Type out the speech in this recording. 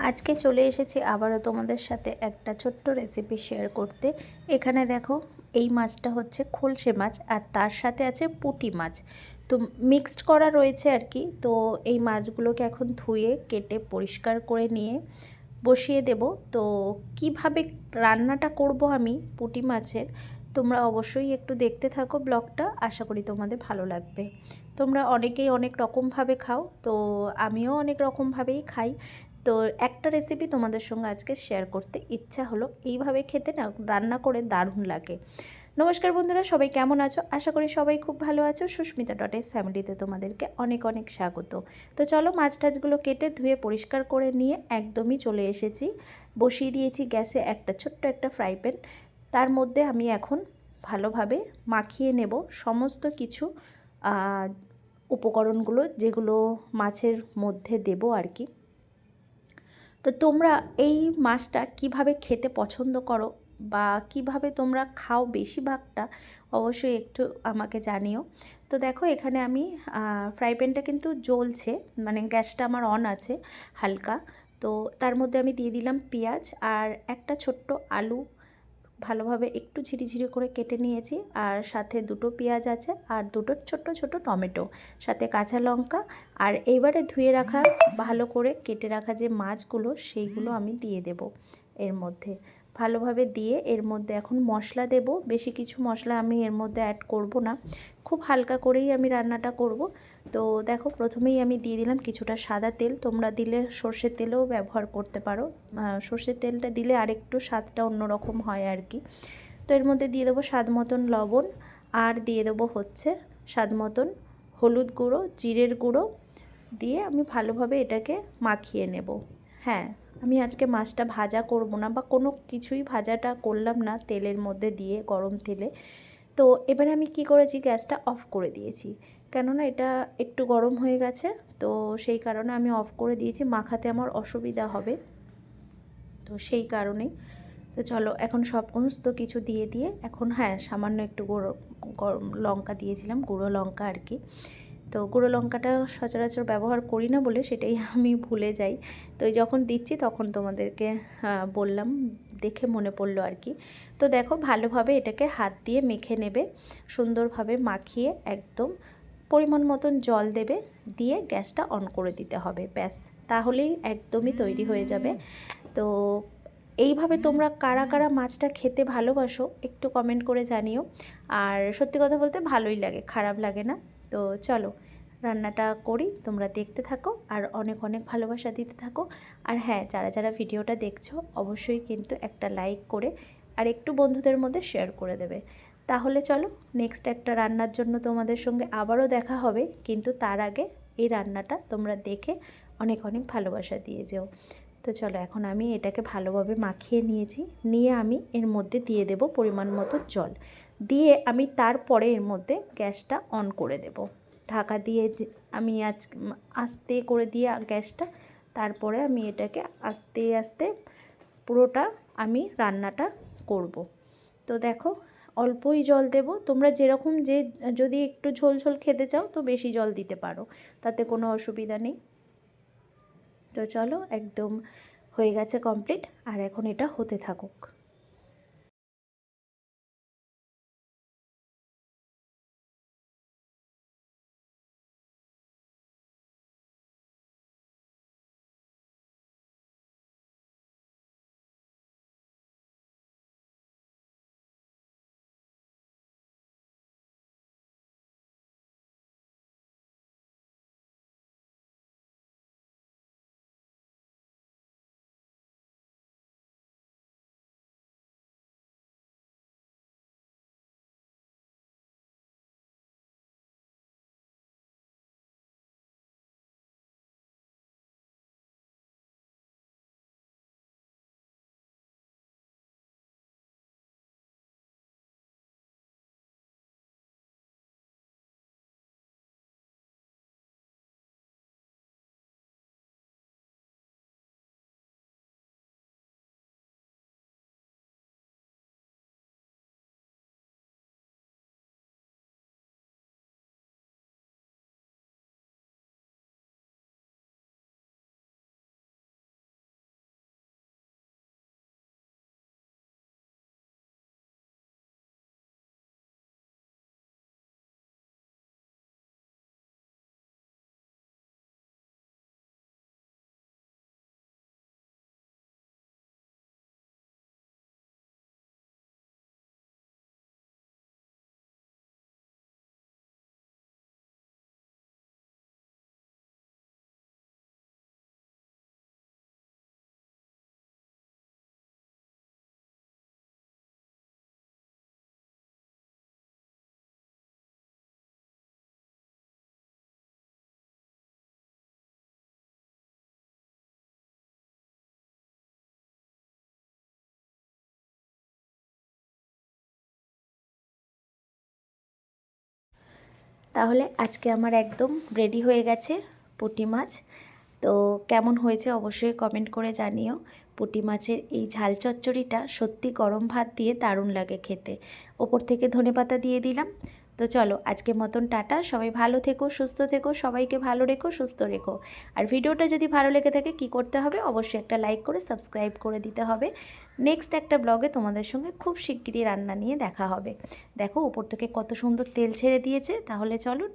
আজকে চলে এসেছি আবারও তোমাদের সাথে একটা ছোট্ট রেসিপি শেয়ার করতে। এখানে দেখো, এই মাছটা হচ্ছে খলসে মাছ আর তার সাথে আছে পুঁটি মাছ, তো মিক্সড করা রয়েছে আর কি। তো এই মাছগুলোকে এখন ধুয়ে কেটে পরিষ্কার করে নিয়ে বসিয়ে দেব। তো কিভাবে রান্নাটা করব আমি পুঁটি মাছের, তোমরা অবশ্যই একটু দেখতে থাকো ব্লগটা, আশা করি তোমাদের ভালো লাগবে। তোমরা অনেকেই অনেক রকমভাবে খাও, তো আমিও অনেক রকমভাবেই খাই। তো একটা রেসিপি তোমাদের সঙ্গে আজকে শেয়ার করতে ইচ্ছা হলো, এইভাবে খেতে না রান্না করে দারুণ লাগে। নমস্কার বন্ধুরা, সবাই কেমন আছো? আশা করি সবাই খুব ভালো আছো। সুস্মিতা.s ফ্যামিলিতে তোমাদেরকে অনেক অনেক স্বাগত। তো চলো, মাছ টাছগুলো কেটে ধুয়ে পরিষ্কার করে নিয়ে একদমই চলে এসেছি। বসিয়ে দিয়েছি গ্যাসে একটা ছোট্ট একটা ফ্রাই প্যান। তার মধ্যে আমি এখন ভালোভাবে মাখিয়ে নেব সমস্ত কিছু উপকরণগুলো, যেগুলো মাছের মধ্যে দেব আর কি। তো তোমরা এই মাছটা কিভাবে খেতে পছন্দ করো বা কিভাবে তোমরা খাও বেশিরভাগটা, অবশ্যই একটু আমাকে জানিও। তো দেখো, এখানে আমি ফ্রাই প্যানটা কিন্তু জ্বলছে, মানে গ্যাসটা আমার অন আছে হালকা। তো তার মধ্যে আমি দিয়ে দিলাম পেঁয়াজ আর একটা ছোট্ট আলু, ভালোভাবে একটু ঝিরিঝিরি করে কেটে নিয়েছি। আর সাথে দুটো পেঁয়াজ আছে আর দুটো ছোট ছোট টমেটো, সাথে কাঁচা লঙ্কা। আর এইবারে ধুয়ে রাখা, ভালো করে কেটে রাখা যে মাছগুলো, সেইগুলো আমি দিয়ে দেব এর মধ্যে। ভালোভাবে দিয়ে এর মধ্যে এখন মশলা দেব। বেশি কিছু মশলা আমি এর মধ্যে অ্যাড করব না, খুব হালকা করেই আমি রান্নাটা করব। তো দেখো, প্রথমেই আমি দিয়ে দিলাম কিছুটা সাদা তেল। তোমরা দিলে সর্ষের তেলও ব্যবহার করতে পারো, সর্ষের তেলটা দিলে আরেকটু স্বাদটা অন্যরকম হয় আর কি। তো এর মধ্যে দিয়ে দেবো স্বাদ মতন লবণ, আর দিয়ে দেবো হচ্ছে স্বাদ মতন হলুদ গুঁড়ো, জিরের গুঁড়ো দিয়ে আমি ভালোভাবে এটাকে মাখিয়ে নেব। হ্যাঁ, আমি আজকে মাছটা ভাজা করব না বা কোনো কিছুই ভাজাটা করলাম না তেলের মধ্যে দিয়ে, গরম তেলে। তো এবারে আমি কি করেছি, গ্যাসটা অফ করে দিয়েছি, কেননা এটা একটু গরম হয়ে গেছে। তো সেই কারণে আমি অফ করে দিয়েছি, মাখাতে আমার অসুবিধা হবে, তো সেই কারণেই। তো চলো, এখন সমস্ত কিছু দিয়ে দিয়ে এখন, হ্যাঁ, সামান্য একটু লঙ্কা দিয়েছিলাম, গুঁড়ো লঙ্কা আর কি। তো গুঁড়ো লঙ্কাটা সচরাচর ব্যবহার করি না বলে সেটাই আমি ভুলে যাই। তো যখন দিচ্ছি তখন তোমাদেরকে বললাম, দেখে মনে পড়লো আর কি। তো দেখো, ভালোভাবে এটাকে হাত দিয়ে মেখে নেবে, সুন্দরভাবে মাখিয়ে একদম পরিমাণ মতন জল দেবে, দিয়ে গ্যাসটা অন করে দিতে হবে, ব্যাস, তাহলেই একদমই তৈরি হয়ে যাবে। তো এইভাবে তোমরা কারা কারা মাছটা খেতে ভালোবাসো একটু কমেন্ট করে জানিও। আর সত্যি কথা বলতে ভালোই লাগে, খারাপ লাগে না। তো চলো, রান্নাটা করি, তোমরা দেখতে থাকো আর অনেক অনেক ভালোবাসা দিতে থাকো। আর হ্যাঁ, যারা যারা ভিডিওটা দেখছো অবশ্যই কিন্তু একটা লাইক করে আর একটু বন্ধুদের মধ্যে শেয়ার করে দেবে। তাহলে চলো, নেক্সট একটা রান্নার জন্য তোমাদের সঙ্গে আবারও দেখা হবে, কিন্তু তার আগে এই রান্নাটা তোমরা দেখে অনেক অনেক ভালোবাসা দিয়ে যেও। তো চলো, এখন আমি এটাকে ভালোভাবে মাখিয়ে নিয়েছি, নিয়ে আমি এর মধ্যে দিয়ে দেব পরিমাণ মতো জল, দিয়ে আমি তারপরে এর মধ্যে গ্যাসটা অন করে দেব, ঢাকা দিয়ে আমি আস্তে করে দিয়ে গ্যাসটা, তারপরে আমি এটাকে আস্তে আস্তে পুরোটা আমি রান্নাটা করব। তো দেখো, অল্পই জল দেব, তোমরা যেরকম যদি একটু ঝোল ঝোল খেতে চাও তো বেশি জল দিতে পারো, তাতে কোনো অসুবিধা নেই। তো চলো, একদম হয়ে গেছে কমপ্লিট, আর এখন এটা হতে থাকুক। তাহলে আজকে আমার একদম রেডি হয়ে গেছে পুঁটি মাছ। তো কেমন হয়েছে অবশ্যই কমেন্ট করে জানিও। পুঁটি মাছের এই ঝাল চচ্চড়িটা সত্যি গরম ভাত দিয়ে দারুণ লাগে খেতে। ওপর থেকে ধনেপাতা দিয়ে দিলাম। তো চলো আজকের মতন টাটা। সবাই ভালো থেকো, সুস্থ থেকো, সবাইকে ভালো রেখো, সুস্থ রেখো। আর ভিডিওটা যদি ভালো লেগে থাকে কি করতে হবে, অবশ্যই একটা লাইক করে সাবস্ক্রাইব করে দিতে হবে। নেক্সট একটা ব্লগে তোমাদের সঙ্গে খুব শিগগিরই রান্না নিয়ে দেখা হবে। দেখো উপর থেকে কত সুন্দর তেল ছেড়ে দিয়েছে। তাহলে চলো।